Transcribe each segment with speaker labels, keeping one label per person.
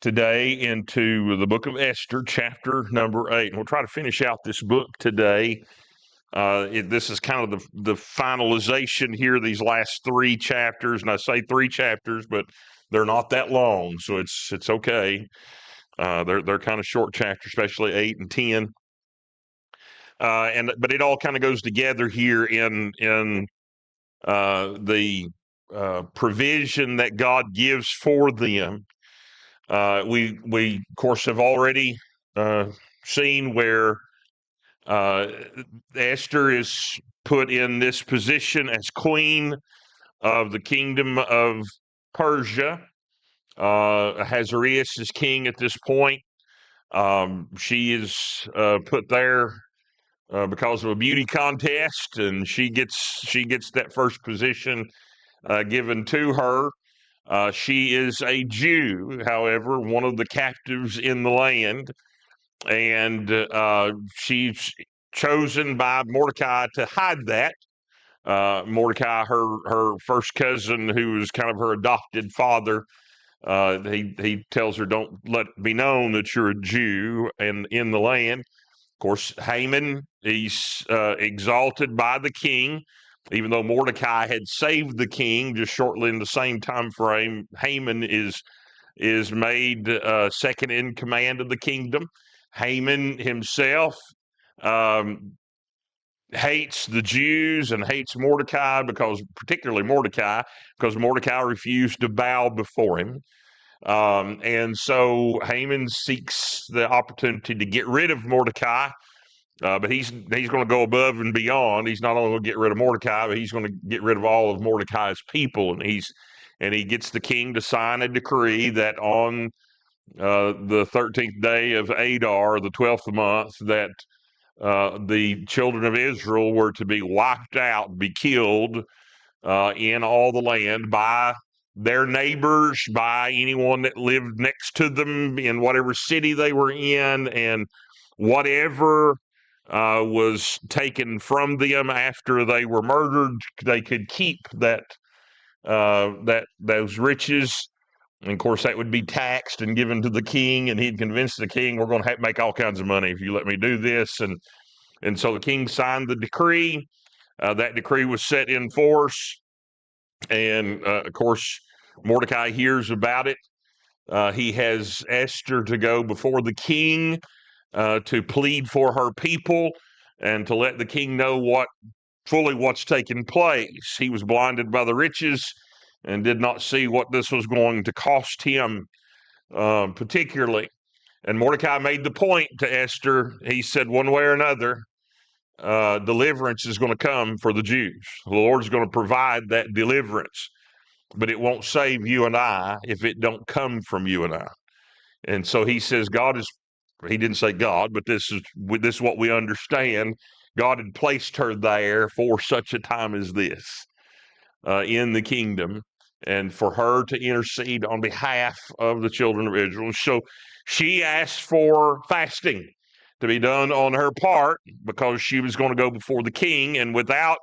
Speaker 1: today into the book of Esther, chapter number 8. And we'll try to finish out this book today. This is kind of the finalization here, these last three chapters. And I say three chapters, but they're not that long, so it's okay. They're kind of short chapters, especially 8 and 10. But it all kind of goes together here in the provision that God gives for them. We of course have already seen where Esther is put in this position as queen of the kingdom of Persia. Ahasuerus is king at this point. She is put there because of a beauty contest, and she gets that first position given to her. She is a Jew, however, one of the captives in the land, and she's chosen by Mordecai to hide that. Mordecai, her first cousin, who is kind of her adopted father, he tells her, "Don't let it be known that you're a Jew and in the land." Of course, Haman, he's exalted by the king. Even though Mordecai had saved the king just shortly in the same time frame, Haman is made second in command of the kingdom. Haman himself hates the Jews and hates Mordecai, particularly Mordecai, because Mordecai refused to bow before him. And so Haman seeks the opportunity to get rid of Mordecai. But he's going to go above and beyond. He's not only going to get rid of Mordecai, but he's going to get rid of all of Mordecai's people. And he gets the king to sign a decree that on the 13th day of Adar, the 12th month, that the children of Israel were to be wiped out, be killed in all the land by their neighbors, by anyone that lived next to them in whatever city they were in, and whatever was taken from them after they were murdered, they could keep those riches. And of course, that would be taxed and given to the king, and he'd convince the king, "We're going to make all kinds of money if you let me do this." And so the king signed the decree. That decree was set in force, and of course, Mordecai hears about it. He has Esther to go before the king to plead for her people and to let the king know what's taken place. He was blinded by the riches and did not see what this was going to cost him particularly. And Mordecai made the point to Esther. He said, one way or another, deliverance is going to come for the Jews. The Lord's going to provide that deliverance, but it won't save you and I if it don't come from you and I. And so he says, he didn't say God, but this is what we understand. God had placed her there for such a time as this in the kingdom, and for her to intercede on behalf of the children of Israel. So she asked for fasting to be done on her part because she was going to go before the king, and without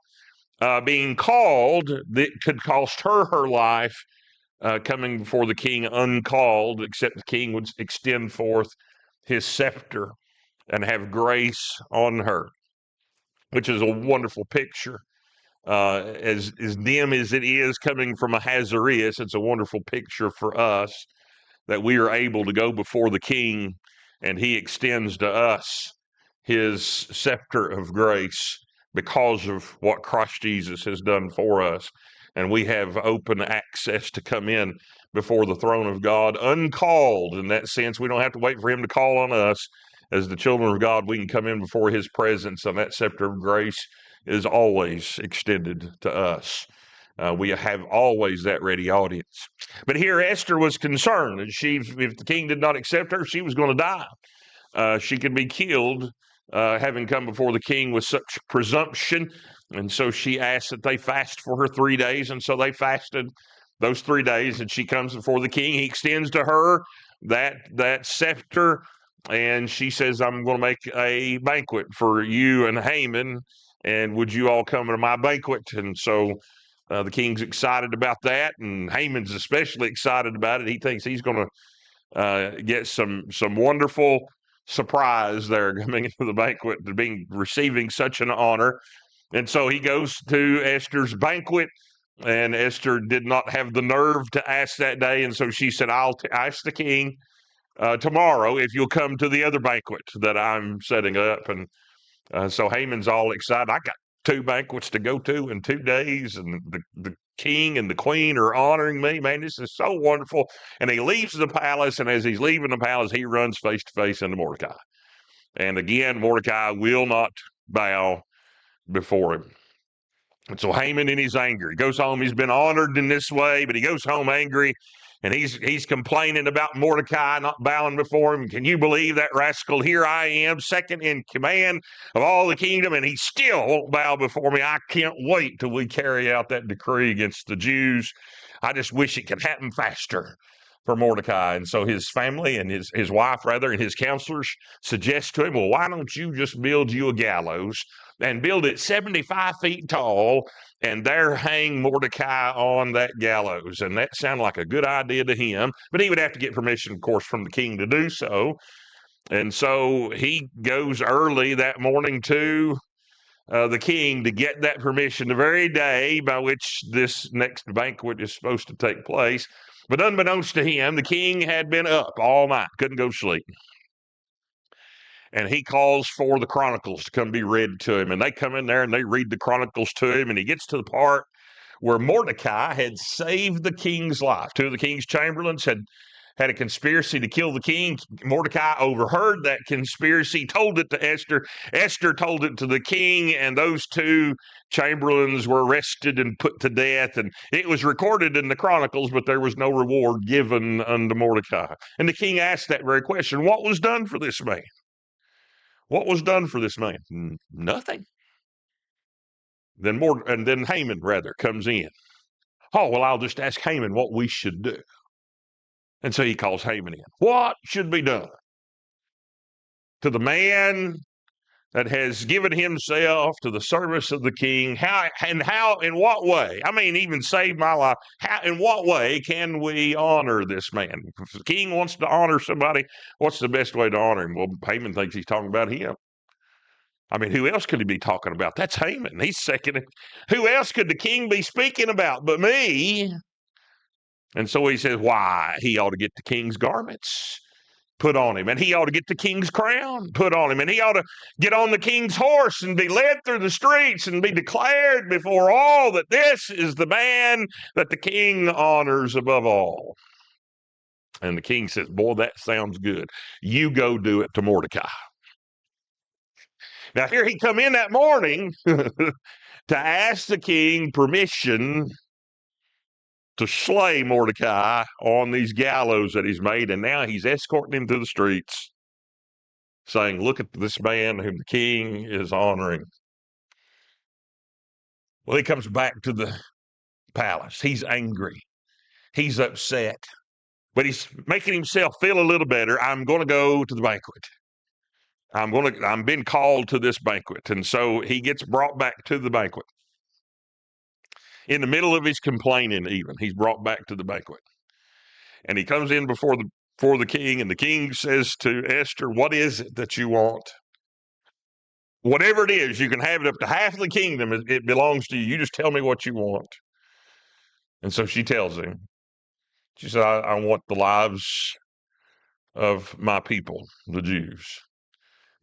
Speaker 1: being called, that could cost her life. Coming before the king uncalled, except the king would extend forth his scepter and have grace on her, which is a wonderful picture. As dim as it is coming from Ahasuerus, it's a wonderful picture for us that we are able to go before the king and he extends to us his scepter of grace because of what Christ Jesus has done for us. And we have open access to come in before the throne of God uncalled. In that sense, we don't have to wait for him to call on us. As the children of God, we can come in before his presence, and that scepter of grace is always extended to us. We have always that ready audience. But here Esther was concerned that if the king did not accept her, she was going to die. She could be killed, having come before the king with such presumption. And so she asked that they fast for her 3 days. And so they fasted those 3 days, and she comes before the king. He extends to her that scepter, and she says, "I'm going to make a banquet for you and Haman, and would you all come to my banquet?" And so the king's excited about that, and Haman's especially excited about it. He thinks he's going gets some wonderful surprise there coming into the banquet, to being receiving such an honor. And so he goes to Esther's banquet, and Esther did not have the nerve to ask that day. And so she said, I'll ask the king tomorrow if you'll come to the other banquet that I'm setting up. And so Haman's all excited. I got 2 banquets to go to in 2 days, and the king and the queen are honoring me. Man, this is so wonderful. And he leaves the palace, and as he's leaving the palace, he runs face to face into Mordecai. And again, Mordecai will not bow before him. And so Haman, in his anger, he goes home. He's been honored in this way, but he goes home angry, and he's complaining about Mordecai not bowing before him. Can you believe that rascal? Here I am, second in command of all the kingdom, and he still won't bow before me. I can't wait till we carry out that decree against the Jews. I just wish it could happen faster for Mordecai. And so his family and his wife, rather, and his counselors suggest to him, well, why don't you just build you a gallows and build it 75 feet tall, and there hang Mordecai on that gallows? And that sounded like a good idea to him, but he would have to get permission, of course, from the king to do so. And so he goes early that morning to the king to get that permission the very day by which this next banquet is supposed to take place. But unbeknownst to him, the king had been up all night, couldn't go to sleep. And he calls for the chronicles to come be read to him. And they come in there and they read the chronicles to him. And he gets to the part where Mordecai had saved the king's life. 2 of the king's chamberlains had a conspiracy to kill the king. Mordecai overheard that conspiracy, told it to Esther. Esther told it to the king, and those 2 chamberlains were arrested and put to death. And it was recorded in the chronicles, but there was no reward given unto Mordecai. And the king asked that very question, what was done for this man? What was done for this man? Nothing. Then Haman, rather, comes in. Oh, well, I'll just ask Haman what we should do. And so he calls Haman in. What should be done to the man that has given himself to the service of the king? In what way? I mean, even saved my life. In what way can we honor this man? If the king wants to honor somebody, what's the best way to honor him? Well, Haman thinks he's talking about him. I mean, who else could he be talking about? That's Haman. He's second. Who else could the king be speaking about but me? And so he says, why, he ought to get the king's garments put on him, and he ought to get the king's crown put on him, and he ought to get on the king's horse and be led through the streets and be declared before all that this is the man that the king honors above all. And the king says, boy, that sounds good. You go do it to Mordecai. Now, here he come in that morning to ask the king permission to slay Mordecai on these gallows that he's made, and now he's escorting him through the streets, saying, look at this man whom the king is honoring. Well, he comes back to the palace. He's angry. He's upset. But he's making himself feel a little better. I'm going to go to the banquet. I'm being called to this banquet. And so he gets brought back to the banquet. In the middle of his complaining, even, he's brought back to the banquet. And he comes in before the king, and the king says to Esther, what is it that you want? Whatever it is, you can have it up to half the kingdom. It belongs to you. You just tell me what you want. And so she tells him. She said, I want the lives of my people, the Jews,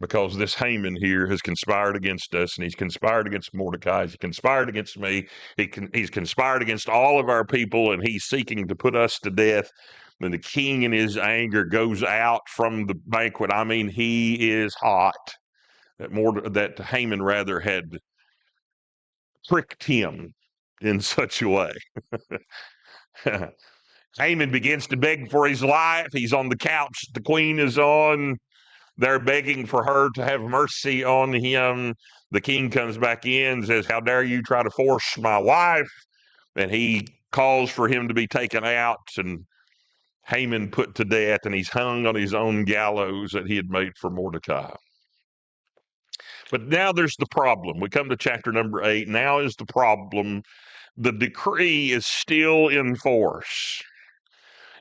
Speaker 1: because this Haman here has conspired against us, and he's conspired against Mordecai. He's conspired against me. He's conspired against all of our people, and he's seeking to put us to death. And the king in his anger goes out from the banquet. I mean, he is hot. That Haman rather had tricked him in such a way. Haman begins to beg for his life. He's on the couch the queen is on. They're begging for her to have mercy on him. The king comes back in and says, how dare you try to force my wife? And he calls for him to be taken out, and Haman put to death, and he's hung on his own gallows that he had made for Mordecai. But now there's the problem. We come to chapter number 8. Now is the problem. The decree is still in force.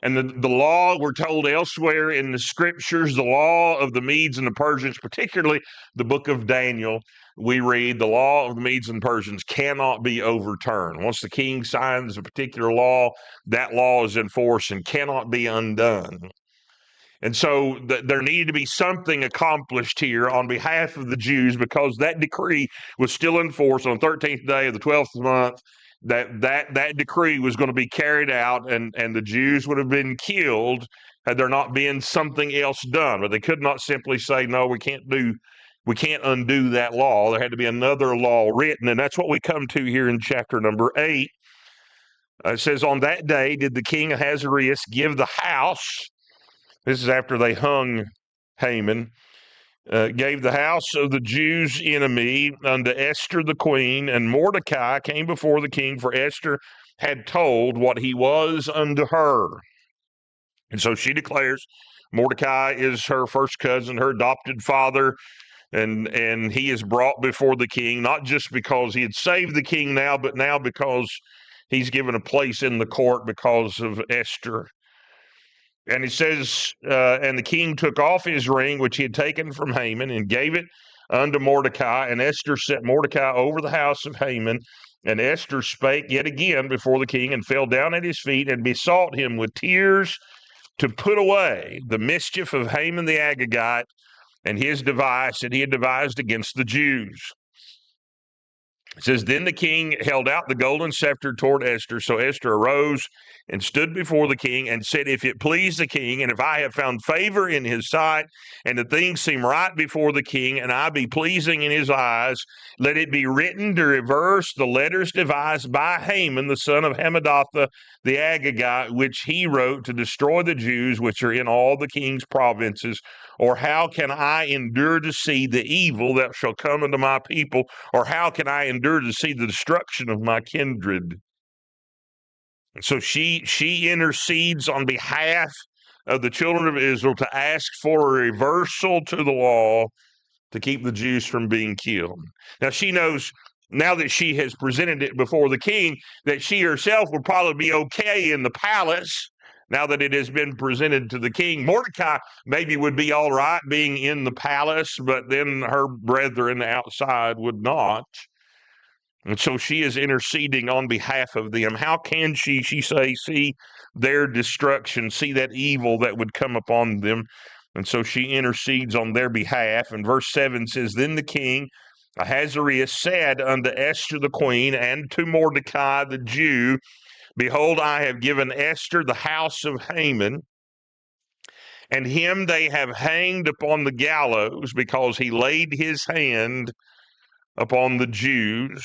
Speaker 1: And the law, we're told elsewhere in the scriptures, the law of the Medes and the Persians, particularly the book of Daniel, we read the law of the Medes and Persians cannot be overturned. Once the king signs a particular law, that law is in force and cannot be undone. And so there needed to be something accomplished here on behalf of the Jews, because that decree was still in force on the 13th day of the 12th month. That decree was going to be carried out, and the Jews would have been killed had there not been something else done. But they could not simply say, no, we can't undo that law. There had to be another law written, and that's what we come to here in chapter number 8. It says, on that day did the king Ahasuerus give the house. This is after they hung Haman. Gave the house of the Jews' enemy unto Esther the queen, and Mordecai came before the king, for Esther had told what he was unto her. And so she declares Mordecai is her first cousin, her adopted father, and he is brought before the king, not just because he had saved the king now, but now because he's given a place in the court because of Esther. And it says, and the king took off his ring, which he had taken from Haman, and gave it unto Mordecai. And Esther set Mordecai over the house of Haman. And Esther spake yet again before the king, and fell down at his feet, and besought him with tears to put away the mischief of Haman the Agagite, and his device that he had devised against the Jews. It says, then the king held out the golden scepter toward Esther. So Esther arose and stood before the king and said, if it please the king, and if I have found favor in his sight, and the things seem right before the king, and I be pleasing in his eyes, let it be written to reverse the letters devised by Haman, the son of Hammedatha, the Agagite, which he wrote to destroy the Jews which are in all the king's provinces. Or how can I endure to see the evil that shall come unto my people? Or how can I endure to see the destruction of my kindred? And so she intercedes on behalf of the children of Israel to ask for a reversal to the law to keep the Jews from being killed. Now she knows, now that she has presented it before the king, that she herself will probably be okay in the palace. Now that it has been presented to the king, Mordecai maybe would be all right being in the palace, but then her brethren outside would not. And so she is interceding on behalf of them. How can she say, see their destruction, see that evil that would come upon them? And so she intercedes on their behalf. And verse 7 says, then the king Ahasuerus said unto Esther the queen, and to Mordecai the Jew, behold, I have given Esther the house of Haman, and him they have hanged upon the gallows, because he laid his hand upon the Jews.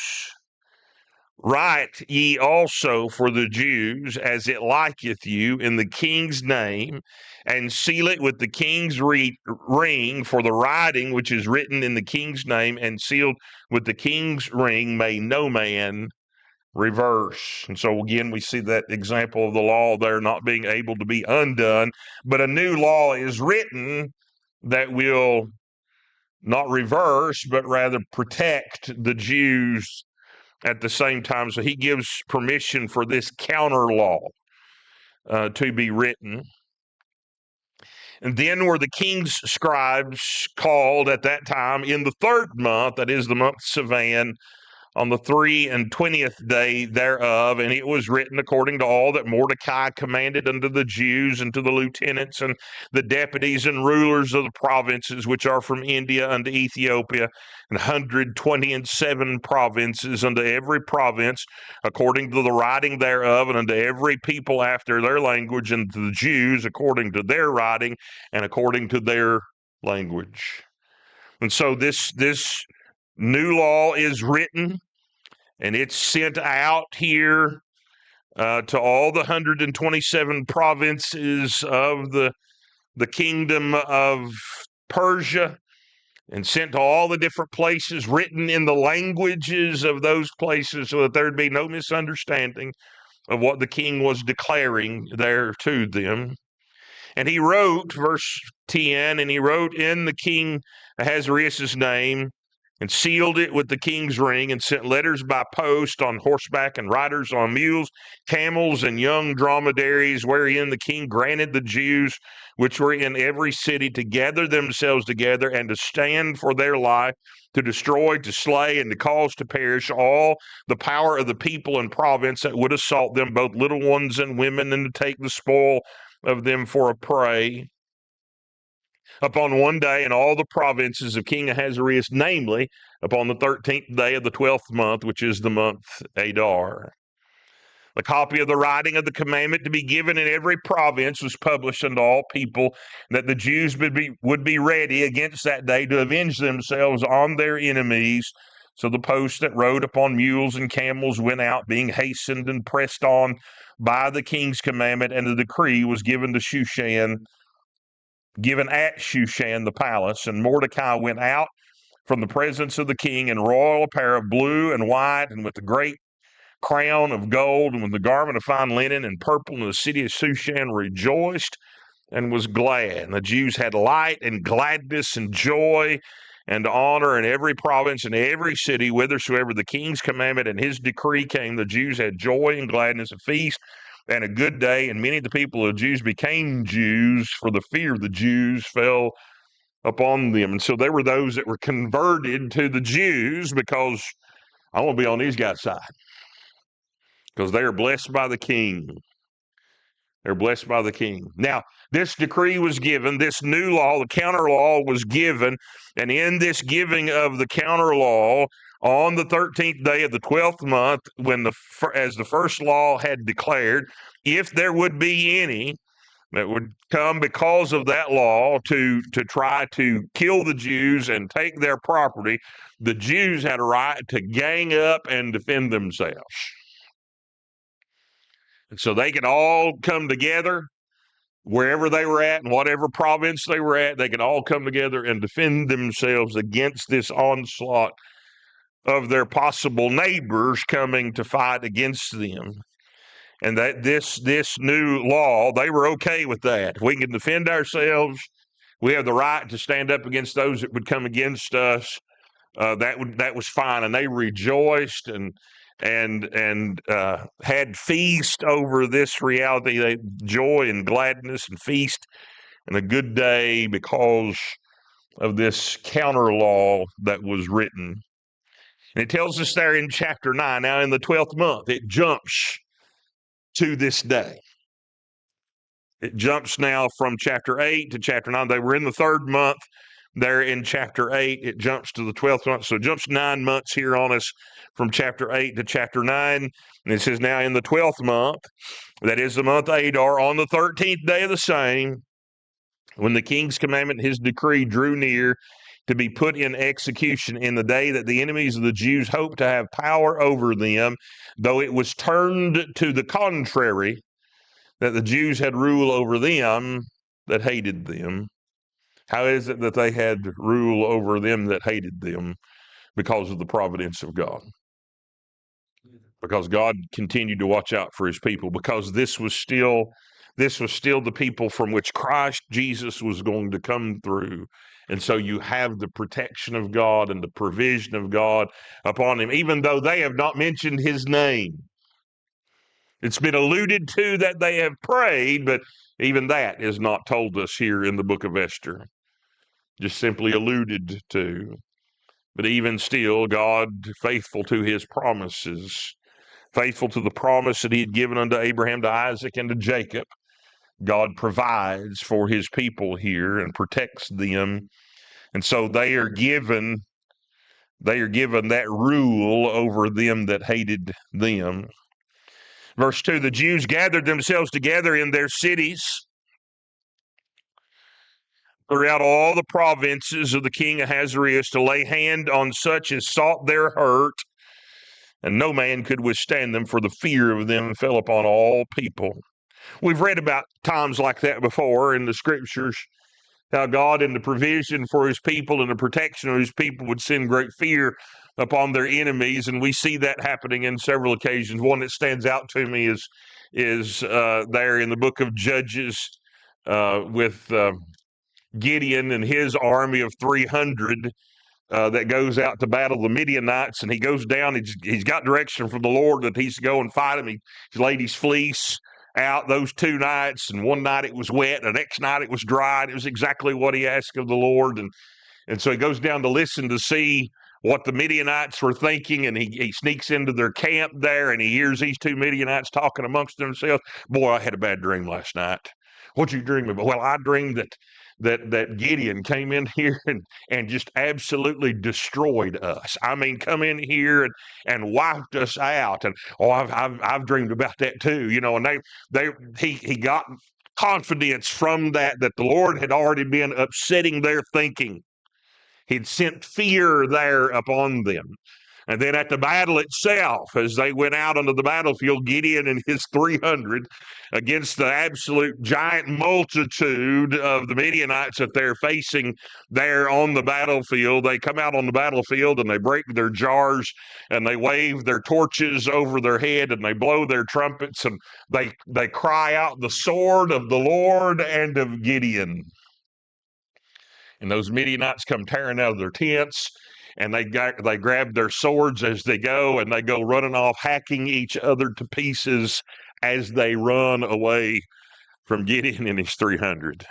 Speaker 1: Write ye also for the Jews as it liketh you in the king's name, and seal it with the king's ring, for the writing which is written in the king's name and sealed with the king's ring may no man reverse. And so again, we see that example of the law there not being able to be undone, but a new law is written that will not reverse, but rather protect the Jews at the same time. So he gives permission for this counter law to be written. And then were the king's scribes called at that time in the 3rd month, that is the month Sivan, on the 23rd day thereof, and it was written according to all that Mordecai commanded unto the Jews, and to the lieutenants and the deputies and rulers of the provinces which are from India unto Ethiopia, and 127 provinces, unto every province according to the writing thereof, and unto every people after their language, and to the Jews according to their writing and according to their language. And so this new law is written, and it's sent out here to all the 127 provinces of the kingdom of Persia, and sent to all the different places, written in the languages of those places, so that there'd be no misunderstanding of what the king was declaring there to them. And he wrote, verse 10, and he wrote in the king Ahasuerus' name, and sealed it with the king's ring, and sent letters by post on horseback and riders on mules, camels, and young dromedaries, wherein the king granted the Jews which were in every city to gather themselves together and to stand for their life, to destroy, to slay, and to cause to perish all the power of the people and province that would assault them, both little ones and women, and to take the spoil of them for a prey. Upon one day in all the provinces of King Ahasuerus, namely upon the 13th day of the 12th month, which is the month Adar. The copy of the writing of the commandment to be given in every province was published unto all people, that the Jews would be ready against that day to avenge themselves on their enemies. So the posts that rode upon mules and camels went out, being hastened and pressed on by the king's commandment, and the decree was given at Shushan the palace. And Mordecai went out from the presence of the king in royal apparel of blue and white, and with a great crown of gold, and with the garment of fine linen and purple. And the city of Shushan rejoiced and was glad. And the Jews had light and gladness and joy and honor in every province and every city, whithersoever the king's commandment and his decree came. The Jews had joy and gladness, a feast and a good day. And many of the people of the Jews became Jews, for the fear of the Jews fell upon them. And so there were those that were converted to the Jews because I want to be on these guys' side, because they are blessed by the king. They're blessed by the king. Now, this decree was given, this new law, the counter law was given, and in this giving of the counter law, on the 13th day of the 12th month, as the first law had declared, if there would be any that would come because of that law to try to kill the Jews and take their property, the Jews had a right to gang up and defend themselves. And so they could all come together wherever they were at, in whatever province they were at. They could all come together and defend themselves against this onslaught of their possible neighbors coming to fight against them. And that this new law, they were okay with that. If we can defend ourselves, we have the right to stand up against those that would come against us. That was fine, and they rejoiced and had feast over this reality. They joy and gladness and feast and a good day because of this counter law that was written. And it tells us there in chapter 9, now in the 12th month, it jumps to this day. It jumps now from chapter 8 to chapter 9. They were in the third month there in chapter 8. It jumps to the 12th month. So it jumps 9 months here on us from chapter 8 to chapter 9. And it says, now in the 12th month, that is the month Adar, on the 13th day of the same, when the king's commandment and his decree drew near to be put in execution, in the day that the enemies of the Jews hoped to have power over them, though it was turned to the contrary, that the Jews had rule over them that hated them. How is it that they had rule over them that hated them? Because of the providence of God. Because God continued to watch out for his people, because this was still the people from which Christ Jesus was going to come through. And so you have the protection of God and the provision of God upon him, even though they have not mentioned his name. It's been alluded to that they have prayed, but even that is not told us here in the book of Esther. Just simply alluded to. But even still, God, faithful to his promises, faithful to the promise that he had given unto Abraham, to Isaac, and to Jacob, God provides for his people here and protects them. And so they are given that rule over them that hated them. Verse 2, the Jews gathered themselves together in their cities throughout all the provinces of the king Ahasuerus to lay hand on such as sought their hurt, and no man could withstand them, for the fear of them fell upon all people. We've read about times like that before in the scriptures, how God in the provision for his people and the protection of his people would send great fear upon their enemies, and we see that happening in several occasions. One that stands out to me is there in the book of Judges with Gideon and his army of 300 that goes out to battle the Midianites, and he goes down. He's got direction from the Lord that he's to go and fight him. He's laid his fleece out those 2 nights, and one night it was wet, and the next night it was dry. And it was exactly what he asked of the Lord, and so he goes down to listen to see what the Midianites were thinking, and he sneaks into their camp there, and he hears these 2 Midianites talking amongst themselves. Boy, I had a bad dream last night. What'd you dream about? Well, I dreamed that Gideon came in here and just absolutely destroyed us. I mean, come in here and wiped us out. And I've dreamed about that too, And he got confidence from that the Lord had already been upsetting their thinking. He'd sent fear there upon them. And then at the battle itself, as they went out onto the battlefield, Gideon and his 300 against the absolute giant multitude of the Midianites that they're facing there on the battlefield, they come out on the battlefield and they break their jars and they wave their torches over their head and they blow their trumpets and they cry out the sword of the Lord and of Gideon. And those Midianites come tearing out of their tents, and they grab their swords as they go, and they go running off, hacking each other to pieces as they run away from Gideon and his 300.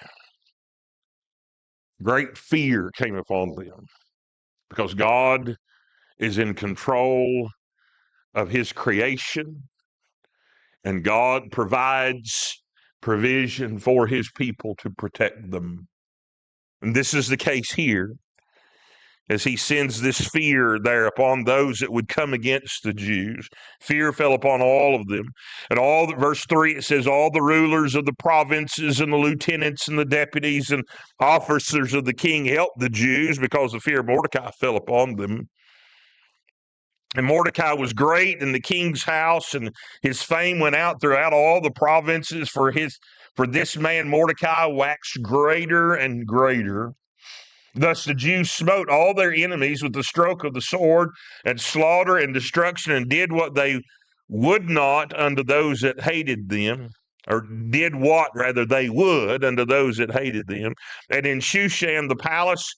Speaker 1: Great fear came upon them because God is in control of his creation, and God provides provision for his people to protect them. And this is the case here, as he sends this fear there upon those that would come against the Jews. Fear fell upon all of them. And verse 3, it says, all the rulers of the provinces and the lieutenants and the deputies and officers of the king helped the Jews because the fear of Mordecai fell upon them. And Mordecai was great in the king's house, and his fame went out throughout all the provinces. For this man Mordecai waxed greater and greater. Thus the Jews smote all their enemies with the stroke of the sword, and slaughter and destruction, and did what they would not unto those that hated them, or did what rather they would unto those that hated them. And in Shushan the palace,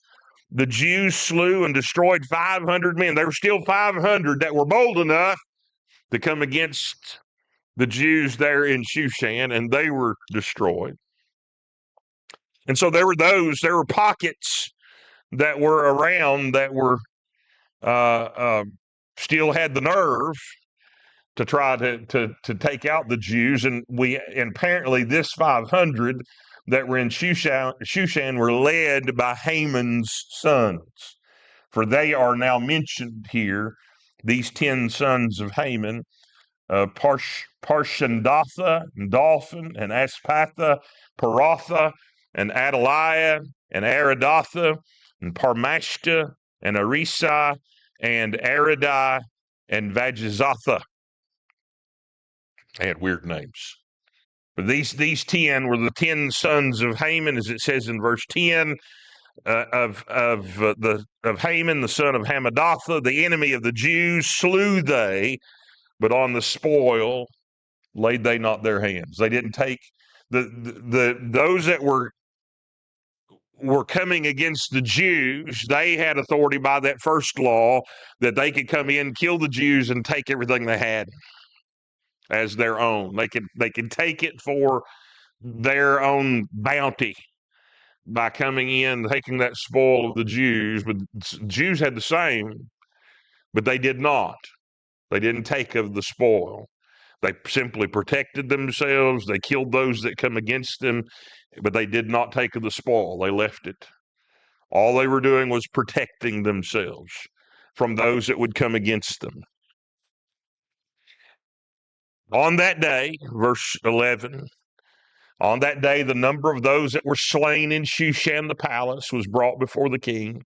Speaker 1: the Jews slew and destroyed 500 men. There were still 500 that were bold enough to come against the Jews there in Shushan, and they were destroyed. And so there were pockets that were around that were still had the nerve to try to take out the Jews, and apparently this 500 that were in Shushan were led by Haman's sons, for they are now mentioned here. These 10 sons of Haman, Parshandatha, and Dolphin, and Aspatha, Paratha, and Adaliah, and Aridatha, and Parmashta, and Arisa, and Aridai, and Vajizatha. They had weird names. But these 10 were the 10 sons of Haman, as it says in verse 10, of Haman, the son of Hammedatha, the enemy of the Jews, slew they, but on the spoil laid they not their hands. They didn't take those that were coming against the Jews. They had authority by that first law that they could come in, kill the Jews, and take everything they had as their own. They could take it for their own bounty by coming in, taking that spoil of the Jews. But Jews had the same, but they did not. They didn't take of the spoil. They simply protected themselves. They killed those that come against them, but they did not take of the spoil. They left it. All they were doing was protecting themselves from those that would come against them. On that day, verse 11, on that day, the number of those that were slain in Shushan the palace was brought before the king.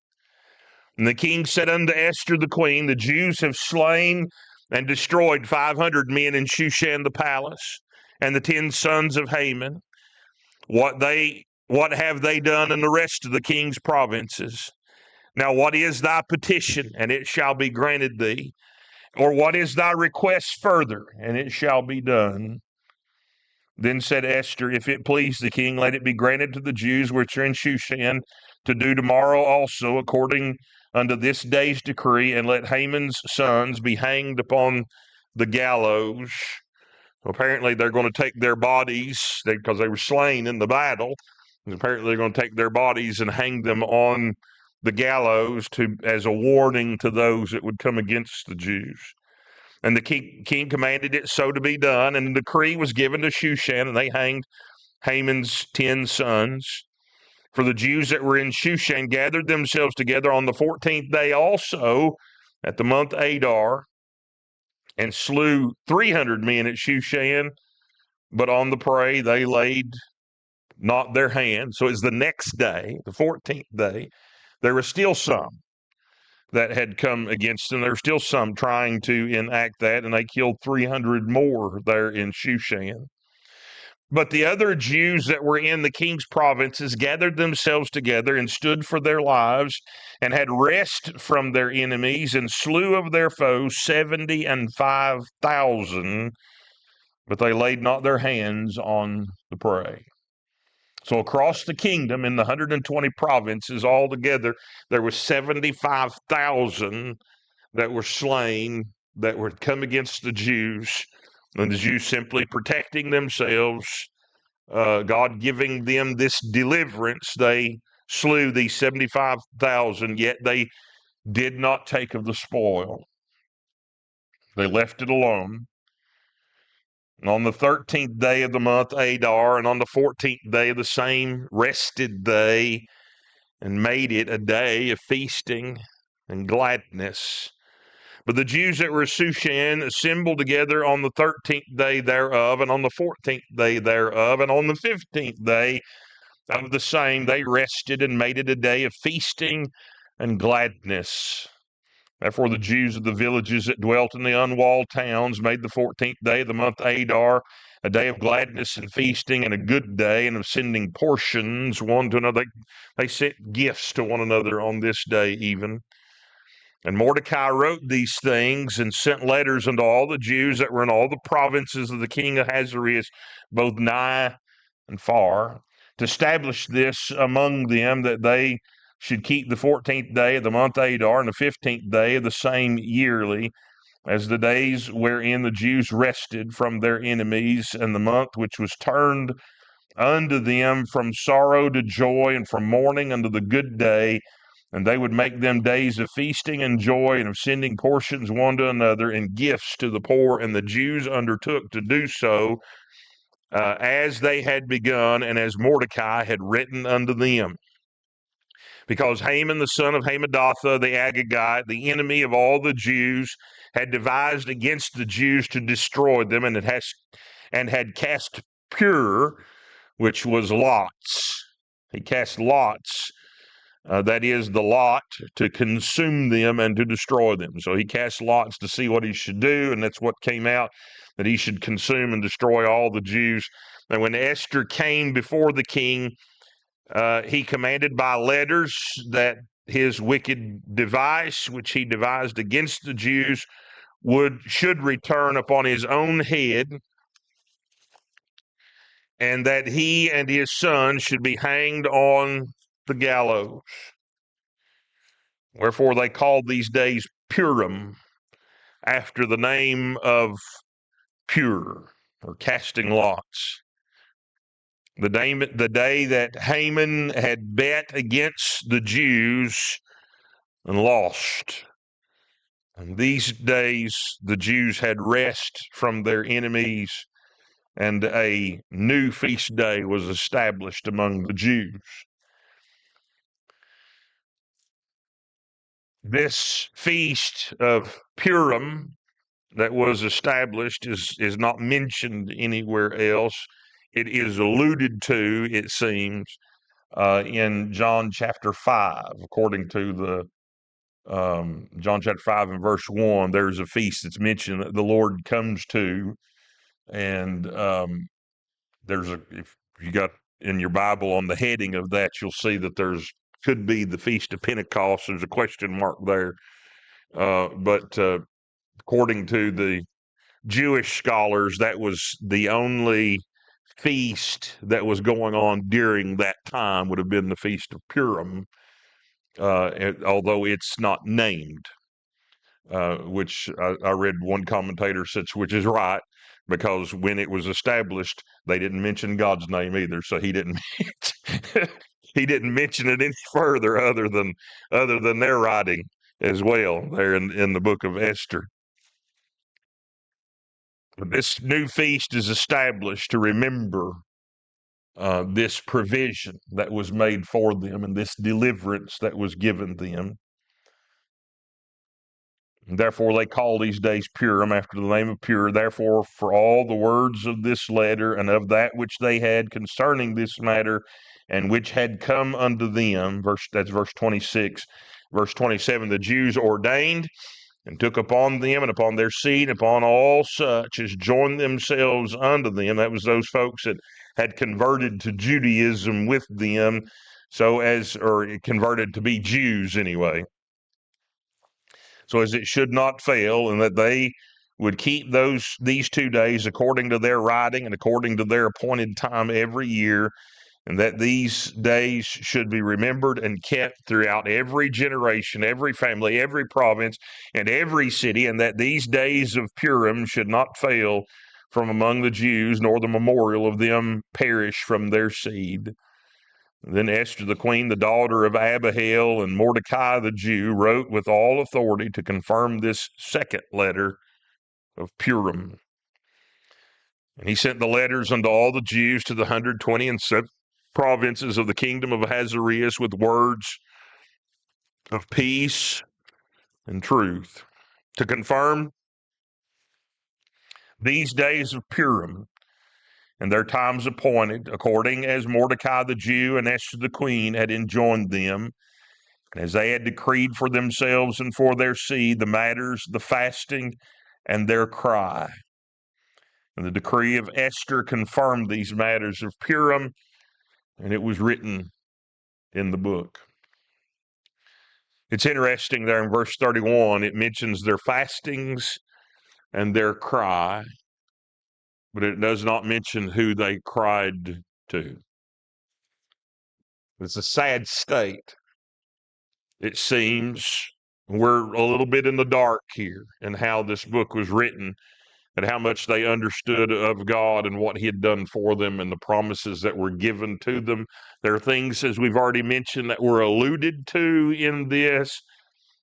Speaker 1: And the king said unto Esther the queen, the Jews have slain and destroyed 500 men in Shushan the palace, and the 10 sons of Haman. What have they done in the rest of the king's provinces? Now what is thy petition, and it shall be granted thee? Or what is thy request further, and it shall be done? Then said Esther, if it please the king, let it be granted to the Jews which are in Shushan to do tomorrow also according unto this day's decree, and let Haman's sons be hanged upon the gallows. Apparently, they're going to take their bodies, because they were slain in the battle. And apparently, they're going to take their bodies and hang them on the gallows as a warning to those that would come against the Jews. And the king commanded it so to be done, and the decree was given to Shushan, and they hanged Haman's 10 sons. For the Jews that were in Shushan gathered themselves together on the 14th day also, at the month Adar, and slew 300 men at Shushan, but on the prey they laid not their hand. So it's the next day, the 14th day, there were still some that had come against them. There were still some trying to enact that, and they killed 300 more there in Shushan. But the other Jews that were in the king's provinces gathered themselves together and stood for their lives, and had rest from their enemies, and slew of their foes 75,000, but they laid not their hands on the prey. So across the kingdom, in the 120 provinces altogether, there were 75,000 that were slain, that were come against the Jews, and the Jews simply protecting themselves, God giving them this deliverance. They slew these 75,000, yet they did not take of the spoil. They left it alone. And on the 13th day of the month Adar, and on the 14th day of the same rested day, and made it a day of feasting and gladness. But the Jews that were at Shushan assembled together on the 13th day thereof, and on the 14th day thereof, and on the 15th day of the same, they rested and made it a day of feasting and gladness. Therefore the Jews of the villages that dwelt in the unwalled towns made the 14th day of the month Adar a day of gladness and feasting, and a good day, and of sending portions one to another. They sent gifts to one another on this day even. And Mordecai wrote these things and sent letters unto all the Jews that were in all the provinces of the king of Ahasuerus, both nigh and far, to establish this among them, that they should keep the 14th day of the month Adar, and the 15th day of the same yearly, as the days wherein the Jews rested from their enemies, and the month which was turned unto them from sorrow to joy, and from mourning unto the good day. And they would make them days of feasting and joy, and of sending portions one to another, and gifts to the poor. And the Jews undertook to do so, as they had begun, and as Mordecai had written unto them. Because Haman, the son of Hammedatha, the Agagite, the enemy of all the Jews, had devised against the Jews to destroy them, and had cast Pur, which was lots. He cast lots, that is the lot, to consume them and to destroy them. So he cast lots to see what he should do, and that's what came out, that he should consume and destroy all the Jews. And when Esther came before the king, he commanded by letters that his wicked device, which he devised against the Jews, should return upon his own head, and that he and his son should be hanged on the gallows. Wherefore they called these days Purim, after the name of Pur, or casting lots. The day that Haman had bet against the Jews and lost. And these days the Jews had rest from their enemies, and a new feast day was established among the Jews. This feast of Purim that was established is not mentioned anywhere else. It is alluded to, it seems, in John chapter 5, according to the John chapter 5 and verse 1. There's a feast that's mentioned that the Lord comes to, and if you got in your Bible on the heading of that, you'll see that could be the Feast of Pentecost. There's a question mark there, but according to the Jewish scholars, that was the only feast that was going on during that time, would have been the Feast of Purim. although it's not named. Which I read one commentator said, which is right, because when it was established, they didn't mention God's name either, so he didn't he didn't mention it any further other than their writing as well there in the book of Esther. But this new feast is established to remember this provision that was made for them and this deliverance that was given them. Therefore, they call these days Purim, after the name of Pur. Therefore, for all the words of this letter and of that which they had concerning this matter, and which had come unto them, that's verse 26. Verse 27, the Jews ordained and took upon them and upon their seed, upon all such as joined themselves unto them. That was those folks that had converted to Judaism with them, or converted to be Jews anyway. So as it should not fail, and that they would keep these 2 days according to their writing and according to their appointed time every year, and that these days should be remembered and kept throughout every generation, every family, every province, and every city, and that these days of Purim should not fail from among the Jews, nor the memorial of them perish from their seed. Then Esther the queen, the daughter of Abihail, and Mordecai the Jew, wrote with all authority to confirm this second letter of Purim. And he sent the letters unto all the Jews to the 127 provinces of the kingdom of Ahasuerus with words of peace and truth, to confirm these days of Purim and their times appointed, according as Mordecai the Jew and Esther the queen had enjoined them, as they had decreed for themselves and for their seed the matters, the fasting, and their cry. And the decree of Esther confirmed these matters of Purim, and it was written in the book. It's interesting there in verse 31, it mentions their fastings and their cry, but it does not mention who they cried to. It's a sad state. It seems we're a little bit in the dark here in how this book was written and how much they understood of God and what he had done for them and the promises that were given to them. There are things, as we've already mentioned, that were alluded to in this,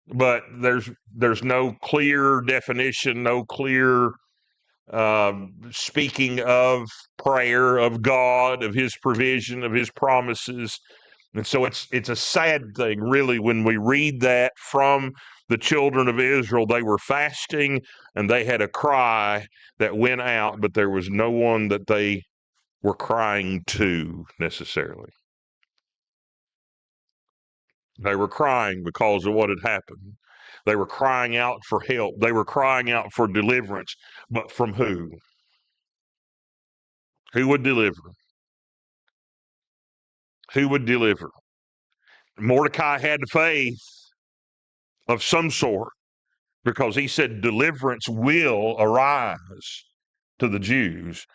Speaker 1: but there's no clear definition, no clear speaking of prayer, of God, of his provision, of his promises. And so it's a sad thing, really, when we read that from the children of Israel. They were fasting and they had a cry that went out, but there was no one that they were crying to necessarily. They were crying because of what had happened. They were crying out for help. They were crying out for deliverance. But from who? Who would deliver? Who would deliver? Mordecai had faith of some sort, because he said deliverance will arise to the Jews,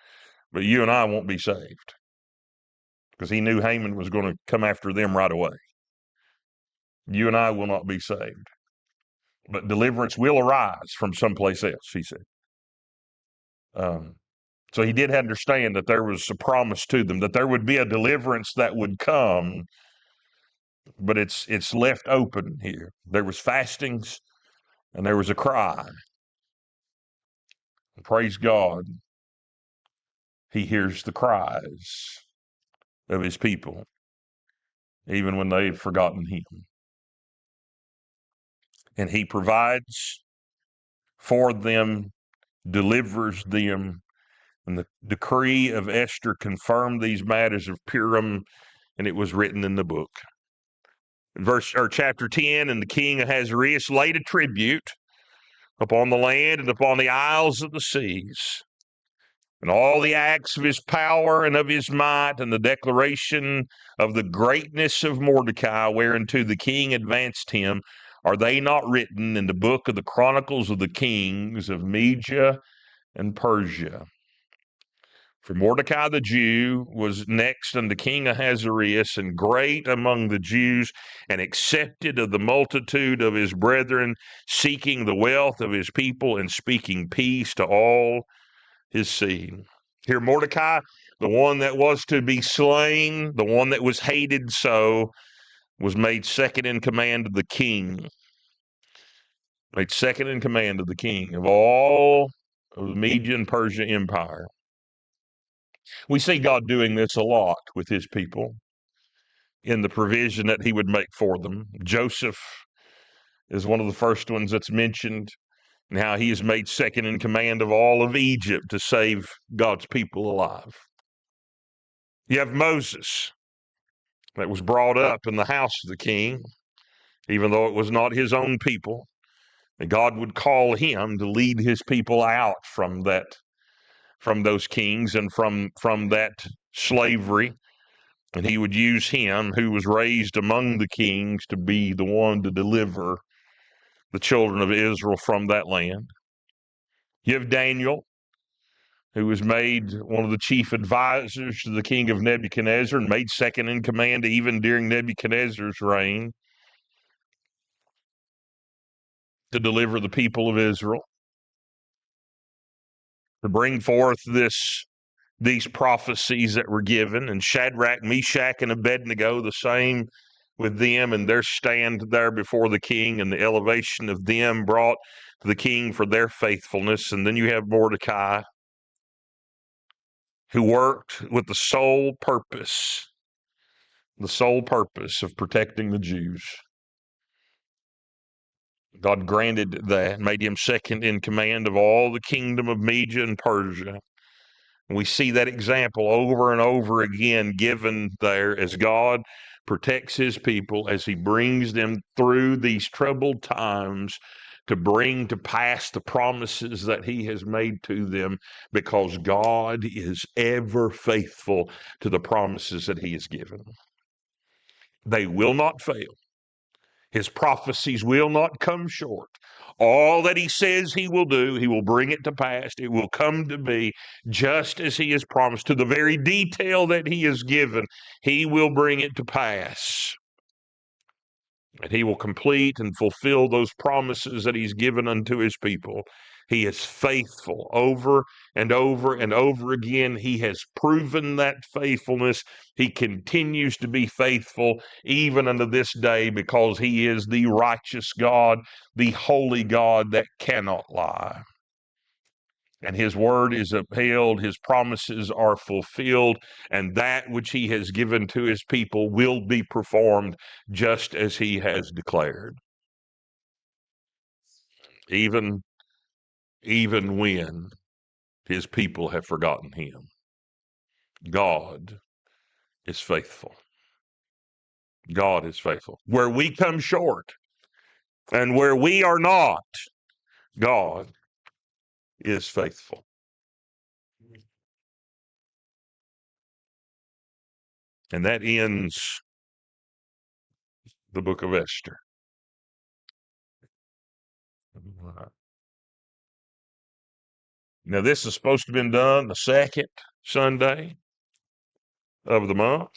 Speaker 1: but you and I won't be saved, because he knew Haman was going to come after them right away. You and I will not be saved, but deliverance will arise from someplace else, he said. So he did understand that there was a promise to them, that there would be a deliverance that would come, but it's left open here. There was fastings and there was a cry. Praise God, he hears the cries of his people, even when they've forgotten him. And he provides for them, delivers them. And the decree of Esther confirmed these matters of Purim, and it was written in the book. Chapter 10, and the king Ahasuerus laid a tribute upon the land and upon the isles of the seas, and all the acts of his power and of his might, and the declaration of the greatness of Mordecai, whereunto the king advanced him, are they not written in the book of the Chronicles of the Kings of Media and Persia? For Mordecai the Jew was next unto King Ahasuerus, and great among the Jews, and accepted of the multitude of his brethren, seeking the wealth of his people, and speaking peace to all his seed. Here, Mordecai, the one that was to be slain, the one that was hated so, was made second in command of the king. Made second in command of the king of all of the Median Persia Empire. We see God doing this a lot with his people in the provision that he would make for them. Joseph is one of the first ones that's mentioned, and how he is made second in command of all of Egypt to save God's people alive. You have Moses, that was brought up in the house of the king, even though it was not his own people. And God would call him to lead his people out from those kings and from that slavery. And he would use him, who was raised among the kings, to be the one to deliver the children of Israel from that land. You have Daniel, who was made one of the chief advisors to the king of Nebuchadnezzar and made second in command even during Nebuchadnezzar's reign to deliver the people of Israel, to bring forth these prophecies that were given. And Shadrach, Meshach, and Abednego, the same with them, and their stand there before the king, and the elevation of them brought to the king for their faithfulness. And then you have Mordecai, who worked with the sole purpose of protecting the Jews. God granted that, made him second in command of all the kingdom of Media and Persia. And we see that example over and over again given there as God protects his people, as he brings them through these troubled times to bring to pass the promises that he has made to them, because God is ever faithful to the promises that he has given. They will not fail. His prophecies will not come short. All that he says he will do, he will bring it to pass. It will come to be just as he has promised. To the very detail that he has given, he will bring it to pass. And he will complete and fulfill those promises that he's given unto his people. He is faithful over and over and over again. He has proven that faithfulness. He continues to be faithful even unto this day, because he is the righteous God, the holy God that cannot lie. And his word is upheld, his promises are fulfilled, and that which he has given to his people will be performed just as he has declared. Even when his people have forgotten him, God is faithful. God is faithful. Where we come short and where we are not, God is faithful. And that ends the book of Esther. Now, this is supposed to have been done the second Sunday of the month.